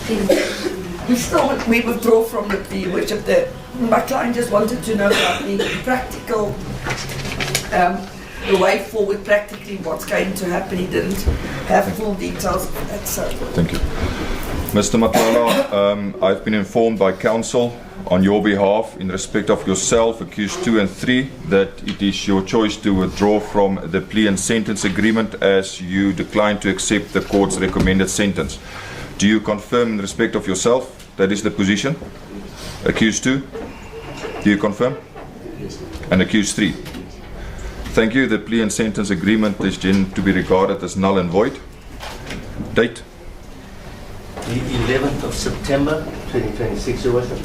We withdraw from the plea, which of my client just wanted to know about the practical, the way forward practically, what's going to happen. He didn't have full details of that, so. Thank you. Mr. Matlala, I've been informed by counsel on your behalf in respect of yourself, accused 2 and 3, that it is your choice to withdraw from the plea and sentence agreement as you decline to accept the court's recommended sentence. Do you confirm in respect of yourself that is the position? Accused 2? Do you confirm? Yes. And accused 3? Thank you. The plea and sentence agreement is then to be regarded as null and void. Date? The 11th of September 2026, Your Worship.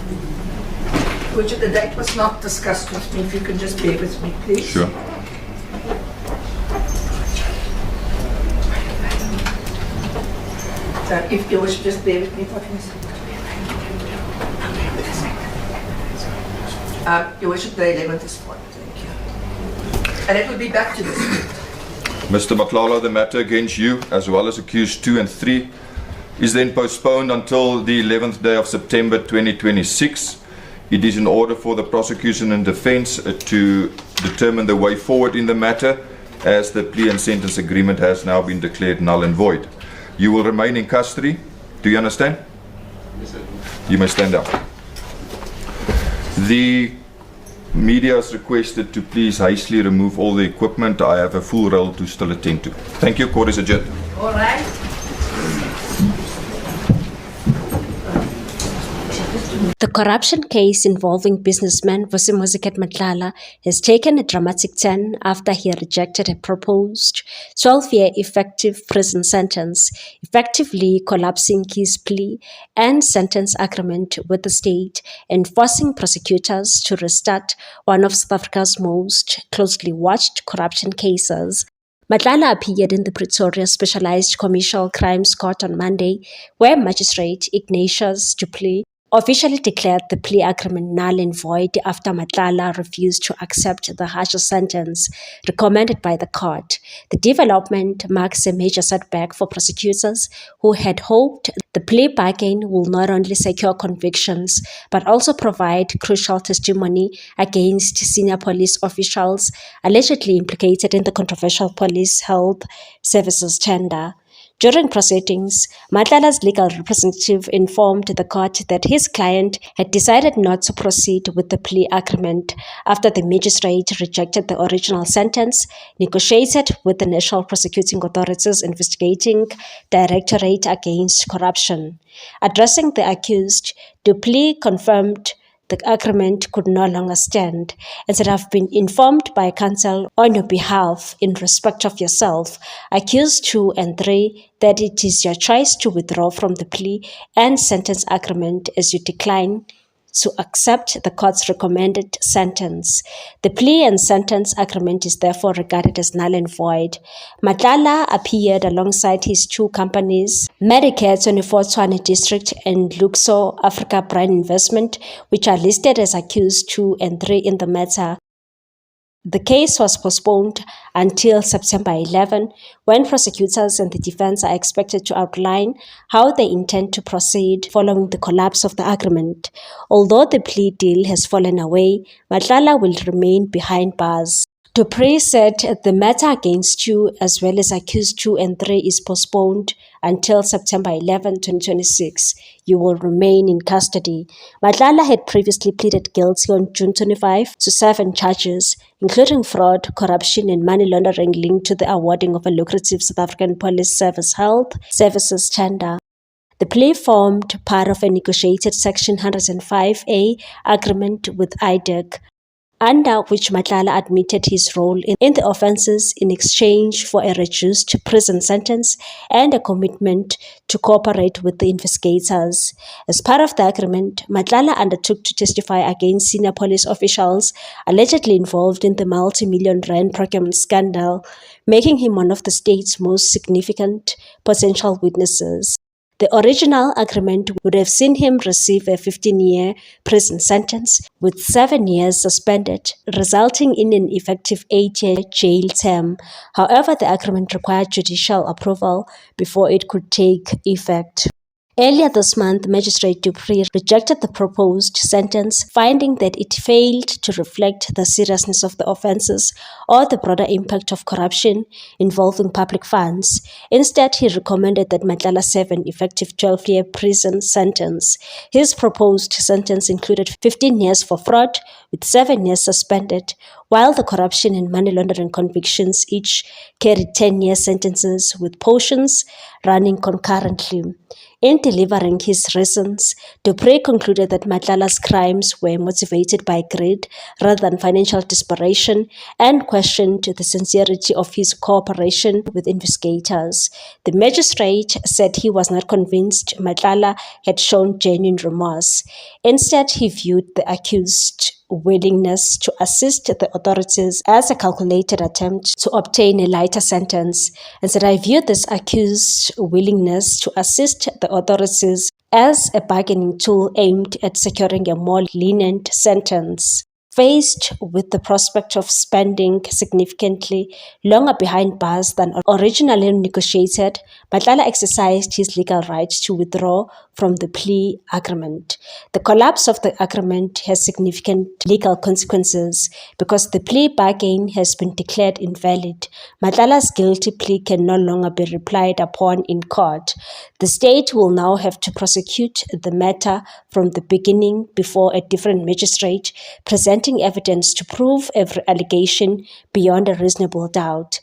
Which the date was not discussed with me. If you can just bear with me, please. Sure. So if you wish, just bear with me for a few seconds. Your Worship, the 11th is fine. Thank you. And it will be back to this. Mr. Matlala, the matter against you, as well as accused 2 and 3, is then postponed until the 11th day of September 2026. It is in order for the prosecution and defense to determine the way forward in the matter, as the plea and sentence agreement has now been declared null and void. You will remain in custody. Do you understand? Yes, sir. You may stand up. The media is requested to please hastily remove all the equipment. I have a full role to still attend to. Thank you. Court is adjourned. All right. The corruption case involving businessman Vusimuzi Matlala has taken a dramatic turn after he rejected a proposed 12-year effective prison sentence, effectively collapsing his plea and sentence agreement with the state and forcing prosecutors to restart one of South Africa's most closely watched corruption cases. Matlala appeared in the Pretoria Specialized Commercial Crimes Court on Monday, where Magistrate Ignatius Du Plessis officially declared the plea agreement null and void after Matlala refused to accept the harsher sentence recommended by the court. The development marks a major setback for prosecutors who had hoped the plea bargain will not only secure convictions but also provide crucial testimony against senior police officials allegedly implicated in the controversial police health services tender. During proceedings, Matlala's legal representative informed the court that his client had decided not to proceed with the plea agreement after the magistrate rejected the original sentence negotiated with the National Prosecuting Authorities Investigating Directorate Against Corruption. Addressing the accused, Du Plessis confirmed the agreement could no longer stand and said, "I've been informed by counsel on your behalf in respect of yourself, accused 2 and 3, that it is your choice to withdraw from the plea and sentence agreement as you decline to accept the court's recommended sentence. The plea and sentence agreement is therefore regarded as null and void." Matlala appeared alongside his 2 companies, Medicare 24 Tshwane District and Luxor Africa Brand Investment, which are listed as accused 2 and 3 in the matter. The case was postponed until September 11, when prosecutors and the defense are expected to outline how they intend to proceed following the collapse of the agreement. Although the plea deal has fallen away, Matlala will remain behind bars. Du Plessis said the matter against 2 as well as accused 2 and 3 is postponed until September 11, 2026. You will remain in custody. Matlala had previously pleaded guilty on June 25 to 7 charges, including fraud, corruption, and money laundering linked to the awarding of a lucrative South African Police Service Health Services tender. The plea formed part of a negotiated Section 105A agreement with IDEC, under which Matlala admitted his role in the offences in exchange for a reduced prison sentence and a commitment to cooperate with the investigators. As part of the agreement, Matlala undertook to testify against senior police officials allegedly involved in the multi-million rand procurement scandal, making him one of the state's most significant potential witnesses. The original agreement would have seen him receive a 15-year prison sentence with 7 years suspended, resulting in an effective 8-year jail term. However, the agreement required judicial approval before it could take effect. Earlier this month, Magistrate Dupree rejected the proposed sentence, finding that it failed to reflect the seriousness of the offences or the broader impact of corruption involving public funds. Instead, he recommended that Matlala serve an effective 12-year prison sentence. His proposed sentence included 15 years for fraud, with 7 years suspended, while the corruption and money laundering convictions each carried 10-year sentences, with portions running concurrently. In delivering his reasons, Dupree concluded that Matlala's crimes were motivated by greed rather than financial desperation and questioned the sincerity of his cooperation with investigators. The magistrate said he was not convinced Matlala had shown genuine remorse. Instead, he viewed the accused willingness to assist the authorities as a calculated attempt to obtain a lighter sentence, and said, "I view this accused willingness to assist the authorities as a bargaining tool aimed at securing a more lenient sentence." Faced with the prospect of spending significantly longer behind bars than originally negotiated, Matlala exercised his legal right to withdraw from the plea agreement. The collapse of the agreement has significant legal consequences because the plea bargain has been declared invalid. Matlala's guilty plea can no longer be relied upon in court. The state will now have to prosecute the matter from the beginning before a different magistrate, presenting evidence to prove every allegation beyond a reasonable doubt.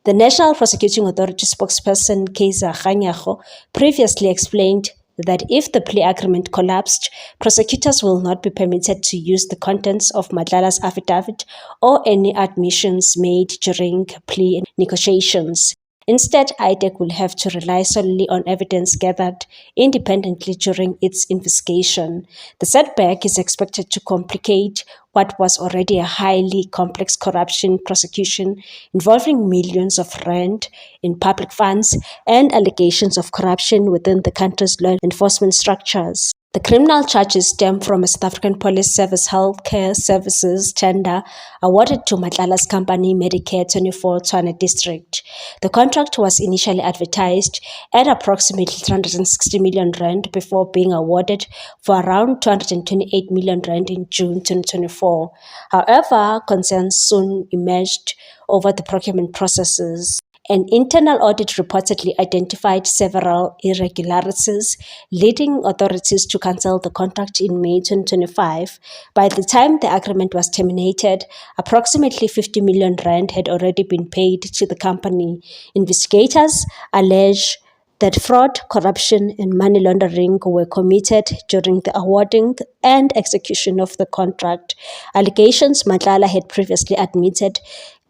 The National Prosecuting Authority spokesperson, Kaiser Kganyago, previously explained that if the plea agreement collapsed, prosecutors will not be permitted to use the contents of Matlala's affidavit or any admissions made during plea negotiations. Instead, IDEC will have to rely solely on evidence gathered independently during its investigation. The setback is expected to complicate what was already a highly complex corruption prosecution involving millions of rand in public funds and allegations of corruption within the country's law enforcement structures. The criminal charges stem from a South African Police Service healthcare services tender awarded to Matlala's company Medicare 24 Tshwane District. The contract was initially advertised at approximately 360 million rand before being awarded for around 228 million rand in June 2024. However, concerns soon emerged over the procurement processes. An internal audit reportedly identified several irregularities, leading authorities to cancel the contract in May 2025. By the time the agreement was terminated, approximately 50 million rand had already been paid to the company. Investigators allege that fraud, corruption, and money laundering were committed during the awarding and execution of the contract, allegations Matlala had previously admitted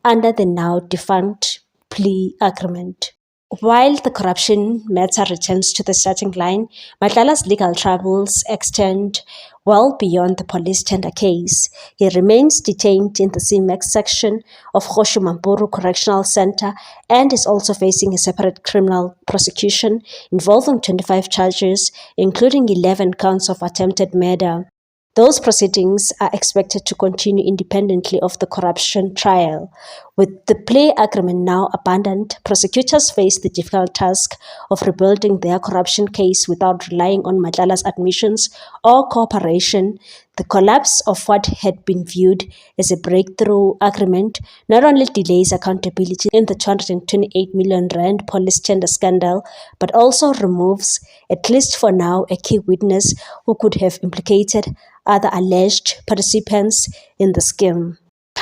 under the now defunct plea agreement. While the corruption matter returns to the starting line, Matlala's legal troubles extend well beyond the police tender case. He remains detained in the CMX section of Kgoshi Mampuru Correctional Center and is also facing a separate criminal prosecution involving 25 charges, including 11 counts of attempted murder. Those proceedings are expected to continue independently of the corruption trial. With the plea agreement now abandoned, prosecutors face the difficult task of rebuilding their corruption case without relying on Matlala's admissions or cooperation. The collapse of what had been viewed as a breakthrough agreement not only delays accountability in the 228 million rand police tender scandal, but also removes, at least for now, a key witness who could have implicated other alleged participants in the scheme.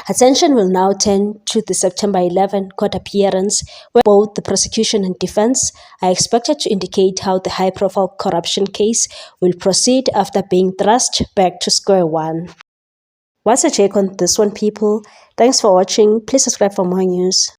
Attention will now turn to the September 11 court appearance, where both the prosecution and defense are expected to indicate how the high-profile corruption case will proceed after being thrust back to square one. What's your take on this one, people? Thanks for watching. Please subscribe for more news.